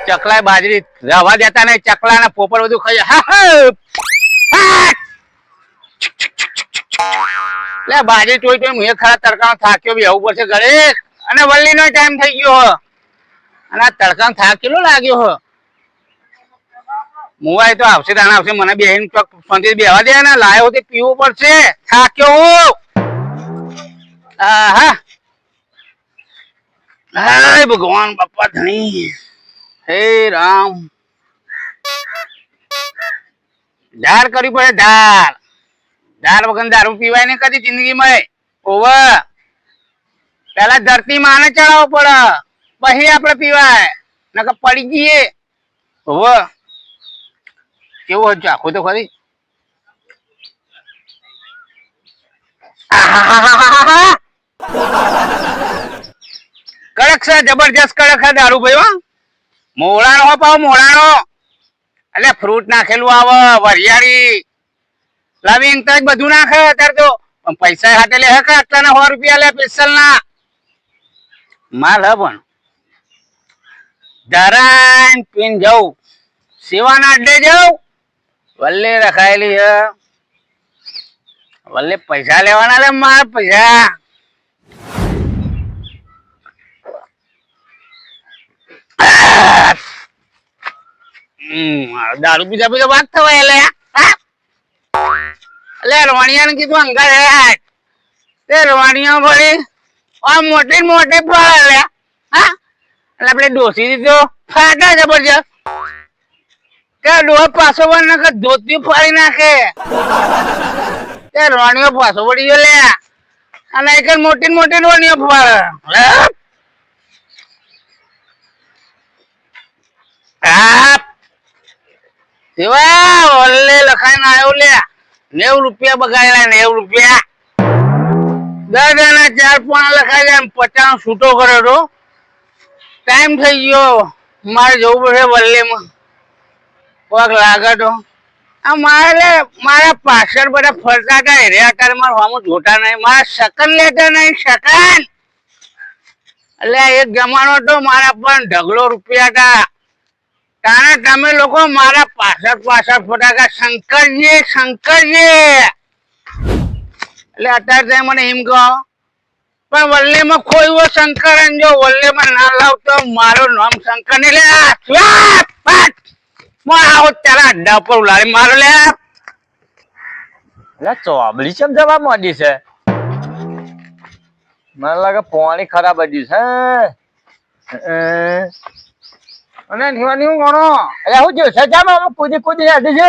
ચકલા બાજરી રવા દેતા નહીં, ચકલા ને પોપડ બધું ખાઈ લે બાજરી ટોઈ ટોઈ હું ખરા તડકાનો થાક્યો બી આવું પડશે ઘરે, અને વલ્લી નો ટાઈમ થઈ ગયો હો, અને આ તડકાનો થાક કેટલો લાગ્યો હો. મુવાય તો આવશે તાને આવશે, મને બેહીન શાંતિ બેહવા દે ને, લાયો તે પીવું પડશે, થાક્યો હું. આહા હે ભગવાન બાપા ધણી, હે રામ, ધાર કરવી પડે ધાર, ધાર વગર દારૂ પીવાય ને કદી જિંદગીમાં. ઓવર પેલા ધરતી માને ચડાવવો પડે, પછી આપડે પીવાય, નકર પડી જઈએ. ઓવર કેવું હતું આખું તો ખરી. કડક છે, જબરજસ્ત કડક છે દારૂ ભાઈ. હો મોળાનો હો પાવ, મોળાનો એટલે ફ્રૂટ નાખેલું આવે, વરિયાળી લવિંગ તો બધું નાખે અત્યારે તો. પૈસા હાથે લે કે આટલાના 100 રૂપિયા લે પિસ્તલ ના માલ હ. પણ ધરાન પીન જવું, સેવાના અડ્ડે જવું, વલ્લે રખાયેલી હે, વલ્લે પૈસા લેવાના લે માર પૈસા. દારૂ પીધા પીધા વાત થવાય એટલે રવાણિયા ને કીધું અંગા હેઠ તે રવાણિયા ભરી મોટી મોટી ફળ લે. હા એટલે આપડે ડોસી દીધો ફાટા જબરજસ્ત કે ડોહ પાછો વળ નાખે, ધોતી ફાડી નાખે. તે રવાણીઓ પાછો વળી ગયો લે, અને એક મોટી મોટી રવાણીઓ ફાળે. લખાઈને આવ્યો લે 90 રૂપિયા બગાડ્યા, 90 રૂપિયા. 10 ના 4 પોણા લખાઈ જાય, 50 છૂટો કર્યો તો. ટાઈમ થઈ ગયો, મારે જવું પડશે વલ્લેમાં, પગ લાગે તો. મારા પાછળ બધા ફરતા હતા રે, અત્યારે મારા હોમું જોતા નહીં, મારા શકન લેતા નહીં, શકન. એટલે એક જમાનો તો મારા પણ ઢગલો રૂપિયા હતા. તાને તમે લોકો મારા પાછળ ફટાકા શંકરજી શંકરજી, એટલે અત્યારે મને એમ કહો. પણ વલ્લીમાં ખોયું શંકર, જો વલ્લીમાં ના લાવતો મારું નામ શંકર ને લે આવો તારા અડ્ડા પર ઉલાડી મારો લે. એટલે ચોબલી ચમ જવા માંડી છે, મને લાગે પાણી ખરાબ હજી છે. અને નિવાની હું ગણો એટલે હું થયું સજામાં કૂદી કૂદી હજી છે.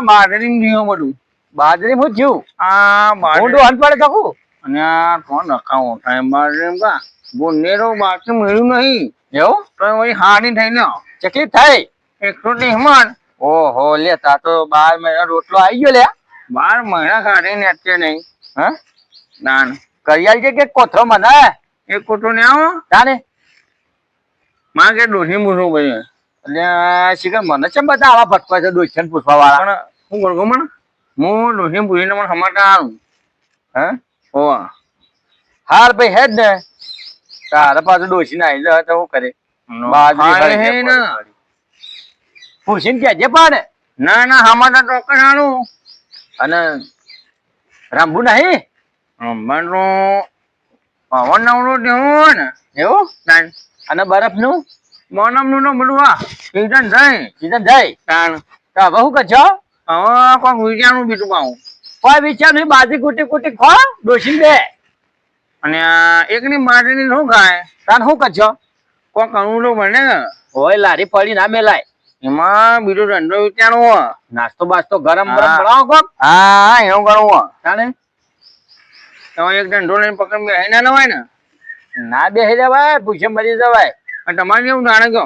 બાજરી નિયો બધું બાજરી હું થયું ઊંડું હન પડે શકું. અને કોણ નખાવો થાય બાજરી કા બોનેરો બાકી મળ્યું નહીં એવું તો વળી હાની થઈ ને ચકલી થઈ 100 હિમણ. ઓહો લે તા તો 12 મહિના રોટલો આવી ગયો લે. 12 મહિના કાઢીને અત્યારે નહીં. હા દાન કરિયાલ કે કોથરો મને એક કોટો ને આવો તાને માં કે ડોસી મૂછું ભાઈ. એટલે શીખર મને ચમ બધા આવા ભટકા છે દોસ્ત પૂછવા વાળા. પણ હું ગણગો મને હું ડોસી પૂછીને મને સમાતા આવું. હે ઓ હાર ભાઈ હેડ ને તારા પાછું ડોસી ના આવી જાય તો શું કરે. પૂછીને કેજે પાડે. ના ના સમાતા ચોક્કસ આનું. અને રામબુ નહીં રમવાનું પવન નવડું દેવું ને એવું. અને બરફ નું મોનમનું નો બધું આ સીઝન જાય તાણ. તો હવે શું કરશો? હવે કોઈક વિચારનું બીજું પાઉં. કોઈ વિચાર નહીં, બાજી કુટી કુટી ખો ડોસી બે. અને એકની માટીની શું ખાય તાન શું કરશો? કોઈક અણું બને હોય લારી પડી ના મેલાય, એમાં બીજો ધંધો વિચારવો. નાસ્તો બાસ્તો ગરમ ગરમ બનાવો કોક. હા એવું કરવું. તાને તો એક ધંધો લઈને પકડ બેહીને ના હોય ને ના બેસી જવાય, પૂછે મરી જવાય. તમારે કેવું જાણે કહો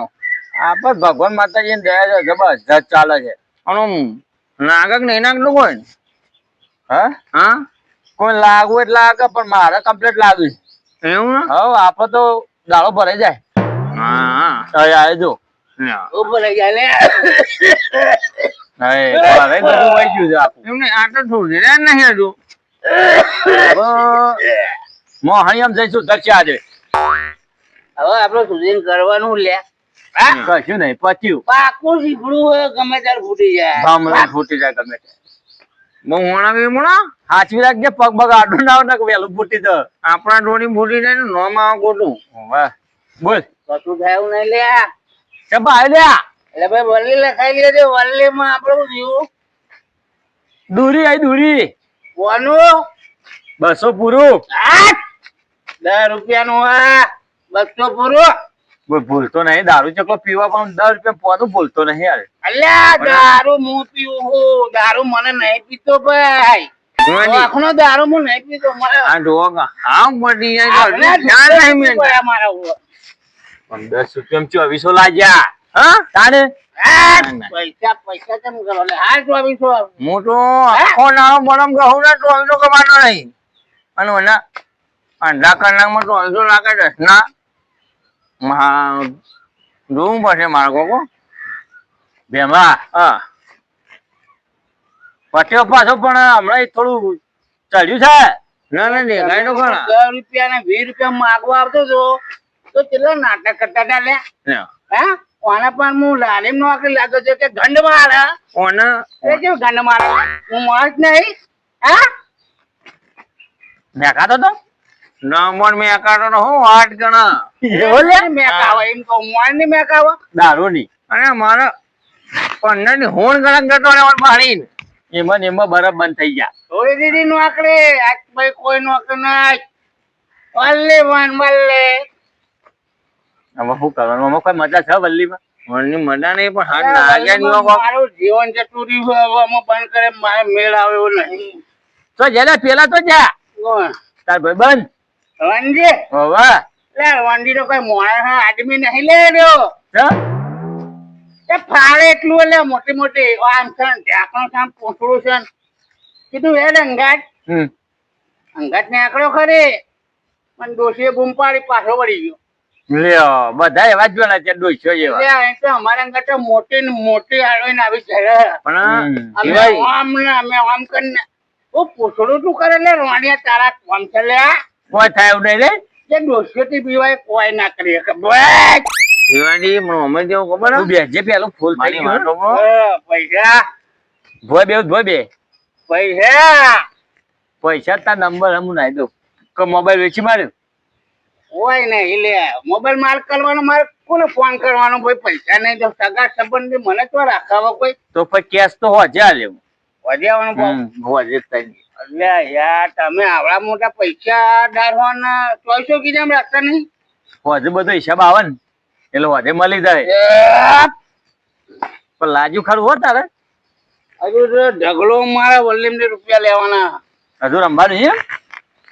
આ પણ ભગવાન માતાજી દયા જબરજસ્ત ચાલે છે. આનું નાગક નહીં નાખતું કોઈ. હા હા કોઈ લાગવું એટલે લાગે, પણ મારે કમ્પ્લીટ લાગ્યું છે. એવું ને હવે આપડે તો દાડો ભરાઈ જાય. હા આવે જો ભરાઈ જાય લે. બધું વહી ગયું છે આપણું. એમને આટલું થોડું રે નહીં હજુ. મોહણી જઈશું દર્શા આજે. હવે આપડે સુધી કરવાનું લે. હા કશું નહીં પચ્યું પાકું શીખડું હોય ગમે ત્યારે ફૂટી જાય ભામલા ફૂટી જાય ગમે તે મોણા બી મોણા હાચવી રાખજે પગ બગ આડું ના આવે ને વહેલું ફૂટી દે આપણા ડોળી ફૂટી જાય ને નોમ આવે ખોટું વાહ બોલ કશું થયું નહીં લ્યા કે ભાઈ લ્યા એટલે ભાઈ વલ્લી લખાઈ લેજે વલ્લી માં આપડે જીવું દૂરી આઈ દૂરી કોનું 200 પૂરું 10 રૂપિયાનું હા 200 પૂરું બોલ ભૂલતો નહીં દારૂ ચકલો પીવા પણ 10 રૂપિયા પોતું ભૂલતો નહીં યાર અલ્યા દારૂ હું પીવું છું દારૂ મને નહીં પીતો ભાઈ આખનો દારૂ હું નહીં પીતો મને આ ડોગ હા પડી આખને જાય ધૂળ નહીં નહીં પડ્યા મારા ઉપર. 10 રૂપિયા 2400 લાગ્યા હા તારે પૈસા પૈસા કેમ કરો લે હાલ 2400 મોટો આખો નાનો બરમ કહું ને તો અહીનો કમાતો નહીં અને ઓના અંડા કલાકમાં તો 200 લાગે દસના જોવું પડશે મારે કોકો ભેમા હા પછી પાછો પણ હમણાં થોડું ચડ્યું છે ના ના દેખાય તો ખરા 10 રૂપિયા ને 20 રૂપિયા માંગવા આવતો હતો તો કેટલા નાટક કરતા હતા લે હા કોને પણ હું લાલીમ નોકરી લાગ્યો છે કે ગંડ મારે ઓને એ કેવું ગંડ મારે હું માર જ નહીં હા દેખાતો તો ના મન મેં કાઢો તો હું 8 ગણા એવો લે મેકાવા એમ કહું મોર ની મેકાવા દારૂ ની અને મારા 15 ની હોણ ગણક કરતો રહેવાનું પાણી એમાં ને એમાં બરફ બંધ થઈ ગયા થોડી દીધી નોકરી આજ ભાઈ કોઈ નોકરી નહીં વલ્લે વલ્લે હવે શું કરવાનું આમાં કોઈ મજા છે વલ્લીમાં મનની મજા નહીં પણ હાથ લાગ્યા નહીં હોકો મારું જીવન જતું રહ્યું છે હવે આમાં બંધ કરે મારે મેળ આવે એવું નહીં તો જેલા પેલા તો જા કોણ તાર ભાઈ બંધ વંજી હવે લે વંજી તો કોઈ મોણા આદમી નહીં લે રહ્યો છે એ ફાળે એટલું એટલે મોટી મોટી આમ છે ને ઢાંકણું છે ને પૂંછડું છે ને કીધું હેડ અંગાત અંગાત ને આંકડો ખરી પણ ડોશીએ બૂમ પાડી પાછો વળી ગયો લ્યો બધા એવા જ જોના છે ડોસ્યો જેવા એટલે અહીં તો અમારા અંગાત તો મોટી ને મોટી આડોઈને આવી જાય પણ અમે આમ ને અમે આમ કરીને ઓ પૂછડું તું કરે લે રોણિયા તારા કોમ છે લે કોઈ થાય એવું નહીં રે જે ડોશીઓ થી પીવાય કોઈ ના કરી શકે ભાઈ દિવાળી મોહમ્મદ જેવું ખબર તું બેસજે પેલું ફૂલ થઈ ગયું પૈસા ધોય બે પૈસા પૈસા તાર નંબર હું નાઈ દઉં કે મોબાઈલ વેચી માર્યો હોય નહીં લે મોબાઈલ માર કરવાનો મારે કોને ફોન કરવાનો ભાઈ પૈસા નહીં તો સગા સંબંધી મને તો રાખાવો કોઈ તો પછી કેશ તો હોજે આ લેવું વધ્યાવાનું હોજે તઈ એટલે યાર તમે આવડા મોટા પૈસા ડારવાના 200 કીધા રાખતા નહીં હોજે બધો હિસાબ આવે ને એટલે હોજે મળી જાય પણ લાજુ ખરું હો તારે હજુ તો ઢગલો મારા વલ્લીમ ને રૂપિયા લેવાના હજુ રમવાનું છે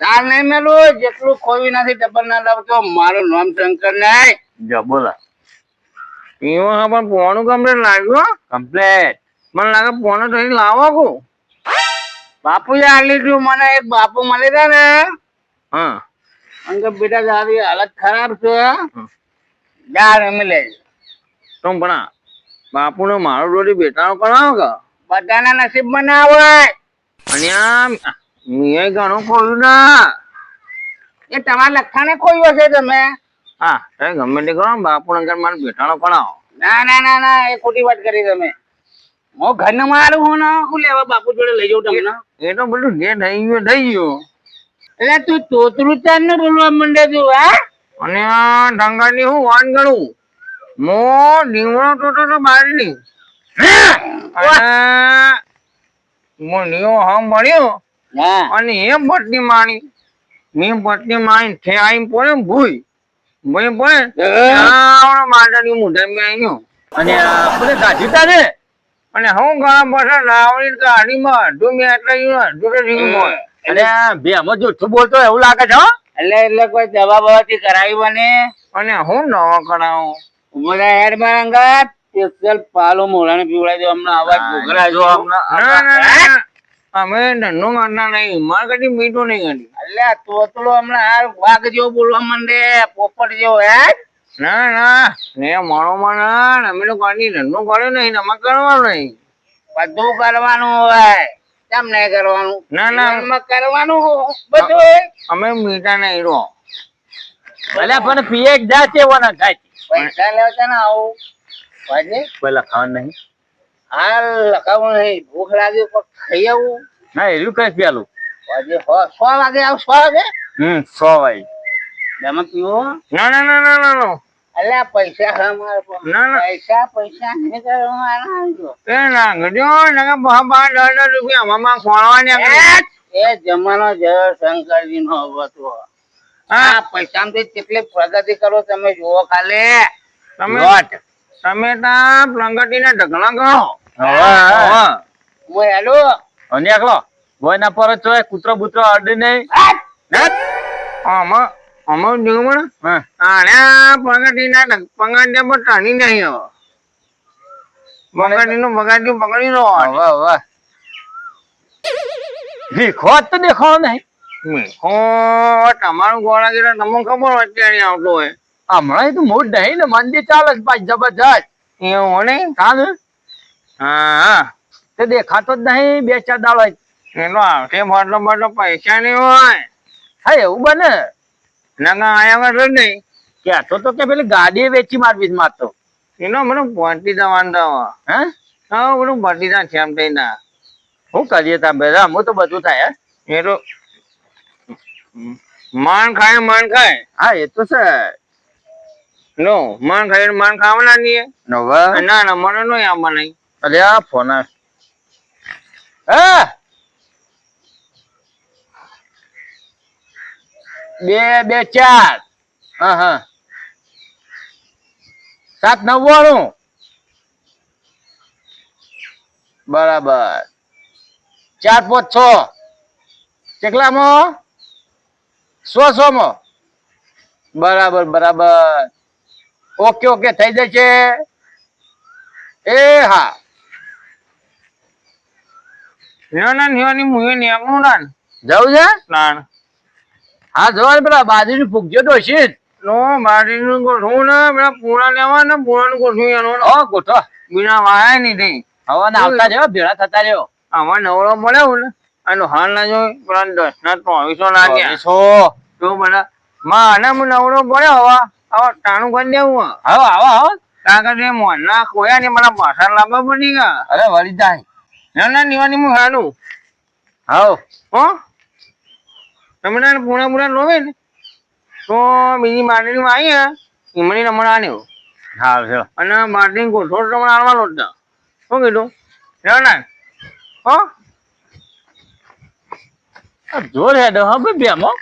તાર નહીં મેલું જેટલું ખોવી નથી ડબલ ના લાવતો મારું નામ શંકર નહીં જો બોલા એમાં પણ પોણું કમ્પ્લેટ લાગ્યું કમ્પ્લેટ મને લાગે પોણું તો અહીં લાવો કો બાપુ આલી તું મને એક બાપુ મળી હતા ને હા અંકે બેટા તારી હાલત ખરાબ છે યાર અમે લે તો પણ બાપુ નો મારો રોટી બેટાનો કરાવો કે બધાના નસીબ માં ના હોય અને આમ મેં ઘણું ખોલ્યું ના એ તમારા લખાણે ખોયું હશે તમે હા તમે ગમે તે કરો બાપુ ને મારે બેટાનો કરાવો ના ના ના ના એ ખોટી વાત કરી તમે હું ઘર ને મારું હું ને હું લેવા બાપુ જોડે લઈ જાઉં તમને એ તો બધું જે થઈ ગયું એટલે તું તોતરું ચાર ને બોલવા માંડે તું હા અને આ ઢંગાની હું વાન ગણું મો દીવડો તો બારી ની મો નિયો હમ મળ્યો હા અને એ પટની માણી મેં પટની માણી છે આઈ પડે ભૂઈ ભૂઈ પડે માટાની મોઢા મેં આવ્યો અને આપણે ગાજી તારે અને હું ઘણા બધા લાવણી ગાડીમાં અડધું મેં એટલે અડધું રીંગણ અને બે આમાં જૂઠું બોલતો એવું લાગે છે એટલે કોઈ દવા બવાથી કરાવી બને અને હું નવો કરાવું ઉમરા હેડ મારંગા સ્પેશિયલ પાલો મોળાને પીવડાવી દો હમણાં અવાજ ઘોઘરા જો હમણાં અમે ધંધો કરતા નહીં મારે કદી મીઠું નહીં કરી એટલે તોતલો હમણાં હાર વાઘ જેવો બોલવા માંડે પોપટ જેવો હે ના ના ને મારો માં અમે તો કદી ધંધો કર્યો નહીં અમે કરવાનું નહીં બધું કરવાનું હોય કેમ નહીં કરવાનું ના ના જીવનમાં કરવાનું બધું અમે મીઠા નહીં રહો ભલે પણ પીએ જા છે ના થાય પૈસા લેવા છે ને આવું વાજે કોઈ લખાવાનું નહીં હાલ લખાવું નહીં ભૂખ લાગી પણ ખાઈ આવું ના એર્યું કઈ પેલું વાજે 100 વાગે આવ 100 વાગે 100 વાય એમાં પીવો ના ના ના ના ના ના અલ્યા પૈસા હા મારે પણ. ના, ના. પૈસા નહીં કરવાના. એ ના ગજો નકા બહા 10 રૂપિયા મામા ખોળવાની એ જમાનો જયો શંકરજી નો હતો આ પૈસા કેટલી પ્રગતિ કરો તમે જુઓ ખાલી તમે તા પ્લંગટીના ઢગલા ગણો હું હેલો અને એકલો ગોય ના પર ચોય કૂતરો બૂતરો અડે નહીં આમાં આમાં જોવું મને આને પ્લંગટીના પંગાડિયા પર ટાણી નહીં હવે પંગાડીનું બગાડ્યું પકડી નો વાહ વાહ ભીખો તો દેખો નહીં ભીખો તમારું ગોળા ગીરા તમને ખબર હોય અત્યારે આવતો હોય હમણાં તો મોટ નહીં ને મંદિર ચાલે જ પાછ જબરજસ્ત એવું નહીં ચાલે હા તે દેખાતો જ નહીં 2-4 દાડો એનો આવશે બદલો પૈસા નહીં હોય હા એવું બને ના આયા વગર નહીં કેતો તો કે પેલી ગાડી વેચી મારવી જ મારતો એનો મને પહોંચી જવાનું હા બધું ભરતી જા છે એમ થઈ ના શું કરીએ તા બધા હું તો બધું થાય એ તો માન ખાય હા એ તો છે નો માન ખાવાના નહીં ના ના મને નો આમાં નહીં અરે આ ફોન હા 2 4 હા 799 બરાબર 4 5 6 કેટલામાં 100 માં બરાબર ઓકે થઈ જશે એ હા નિવાની મુએ નિયમનું ના જવું છે ના હા જવાનું પેલા બાજરીનું ફૂગજો તો છે નો બાજરીનું ગોઠવું ને પેલા પૂરા લેવા ને પૂરાનું ગોઠવું એનો ગોઠો બીના વાય નહીં થઈ હવે આવતા રહ્યો ભેળા થતા રહ્યો આમાં નવરો મળ્યો ને એનો હાલ ના જોઈ પેલા 10 ના 2300 લાગ્યા તો બધા માં હું નવરો પડ્યો હવે ટાણું કરી દેવું હવે આવો કારણ કે મોના ખોયા ને મારા પાછા લાવવા પડી ગયા અરે વળી જાય ના નિવાની હું હાલું હાવ હો તમને પૂરા લોવે ને તો બીજી બાટલીમાં આવી ઈમણી રમણ આન્યો હા છે અને બાટલી ગોઠો રમણ આવવાનો જ શું કીધું ના હો જોર હેડો હા ભાઈ બેમાં